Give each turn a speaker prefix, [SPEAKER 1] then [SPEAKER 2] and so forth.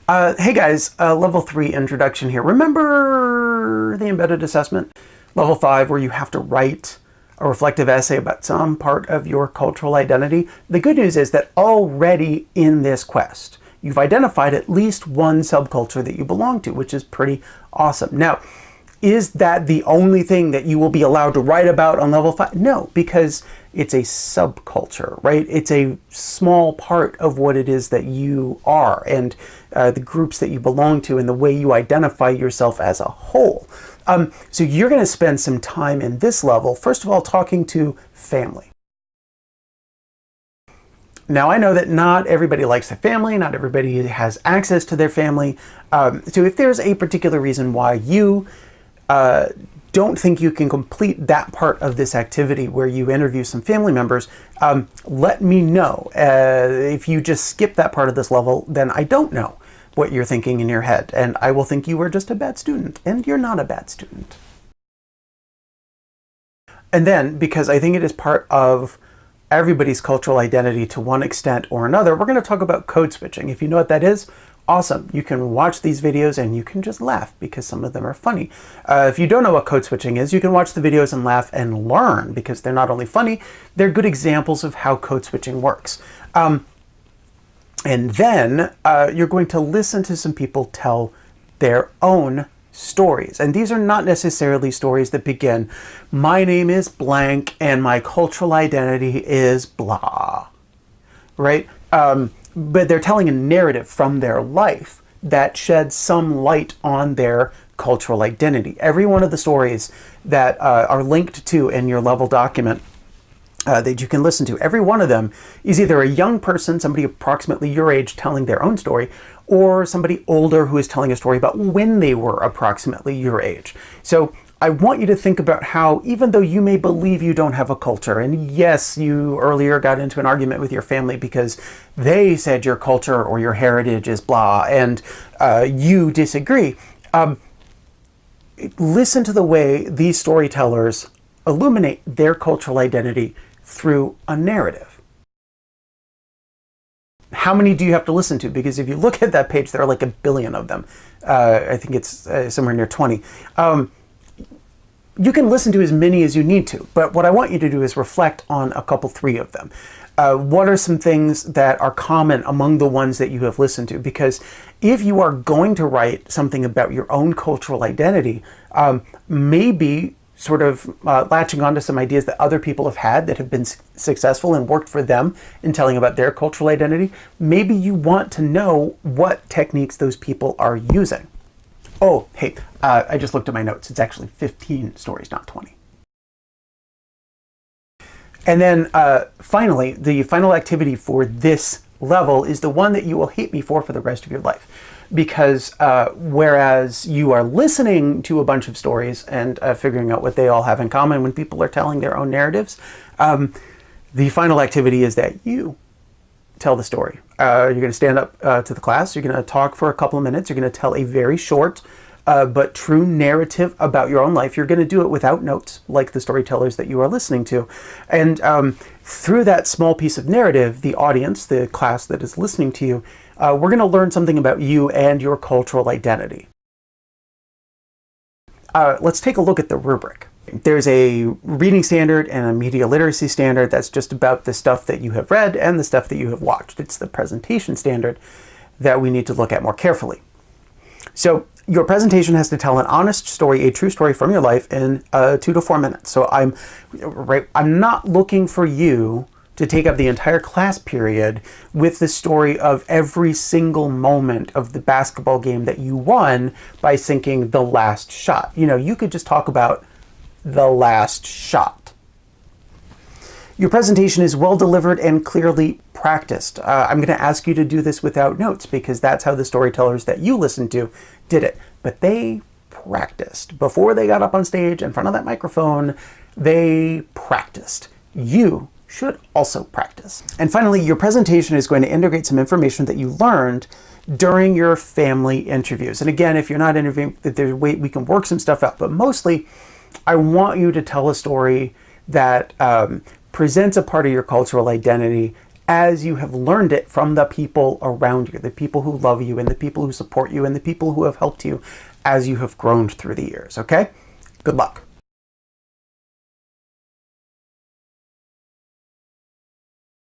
[SPEAKER 1] Hey guys, level 3 introduction here. Remember the embedded assessment? Level 5 where you have to write a reflective essay about some part of your cultural identity. The good news is that already in this quest, you've identified at least one subculture that you belong to, which is pretty awesome. Now, is that the only thing that you will be allowed to write about on level 5? No, because it's a subculture, right? It's a small part of what it is that you are and the groups that you belong to and the way you identify yourself as a whole. So you're going to spend some time in this level, first of all, talking to family. Now, I know that not everybody likes their family, not everybody has access to their family. So if there's a particular reason why you don't think you can complete that part of this activity where you interview some family members, let me know. If you just skip that part of this level, then I don't know what you're thinking in your head, and I will think you were just a bad student, and you're not a bad student. And then, because I think it is part of everybody's cultural identity to one extent or another, we're going to talk about code switching. If you know what that is, awesome. You can watch these videos and you can just laugh because some of them are funny. If you don't know what code switching is, you can watch the videos and laugh and learn because they're not only funny, they're good examples of how code switching works. And then you're going to listen to some people tell their own stories. And these are not necessarily stories that begin, my name is blank and my cultural identity is blah, right? But they're telling a narrative from their life that sheds some light on their cultural identity. Every one of the stories that are linked to in your level document that you can listen to, every one of them is either a young person, somebody approximately your age telling their own story, or somebody older who is telling a story about when they were approximately your age. So I want you to think about how, even though you may believe you don't have a culture, and yes, you earlier got into an argument with your family because they said your culture or your heritage is blah, and you disagree. Listen to the way these storytellers illuminate their cultural identity through a narrative. How many do you have to listen to? Because if you look at that page, there are like 1 billion of them. I think it's somewhere near 20. You can listen to as many as you need to, but what I want you to do is reflect on a couple, 3 of them. What are some things that are common among the ones that you have listened to? Because if you are going to write something about your own cultural identity, maybe sort of latching onto some ideas that other people have had that have been successful and worked for them in telling about their cultural identity, maybe you want to know what techniques those people are using. Oh, hey, I just looked at my notes. It's actually 15 stories, not 20. And then finally, the final activity for this level is the one that you will hate me for the rest of your life. Because whereas you are listening to a bunch of stories and figuring out what they all have in common when people are telling their own narratives, the final activity is that you tell the story. You're going to stand up to the class, you're going to talk for a couple of minutes, you're going to tell a very short but true narrative about your own life. You're going to do it without notes, like the storytellers that you are listening to. And through that small piece of narrative, the audience, the class that is listening to you, we're going to learn something about you and your cultural identity. Let's take a look at the rubric. There's a reading standard and a media literacy standard that's just about the stuff that you have read and the stuff that you have watched. It's the presentation standard that we need to look at more carefully. So your presentation has to tell an honest story, a true story from your life in 2 to 4 minutes. So I'm not looking for you to take up the entire class period with the story of every single moment of the basketball game that you won by sinking the last shot. You know, you could just talk about the last shot. Your presentation is well delivered and clearly practiced. I'm going to ask you to do this without notes because that's how the storytellers that you listened to did it. But they practiced. Before they got up on stage in front of that microphone, they practiced. You should also practice. And finally, your presentation is going to integrate some information that you learned during your family interviews. And again, if you're not interviewing, there's a way we can work some stuff out, but mostly I want you to tell a story that presents a part of your cultural identity as you have learned it from the people around you, the people who love you and the people who support you and the people who have helped you as you have grown through the years, okay? Good luck.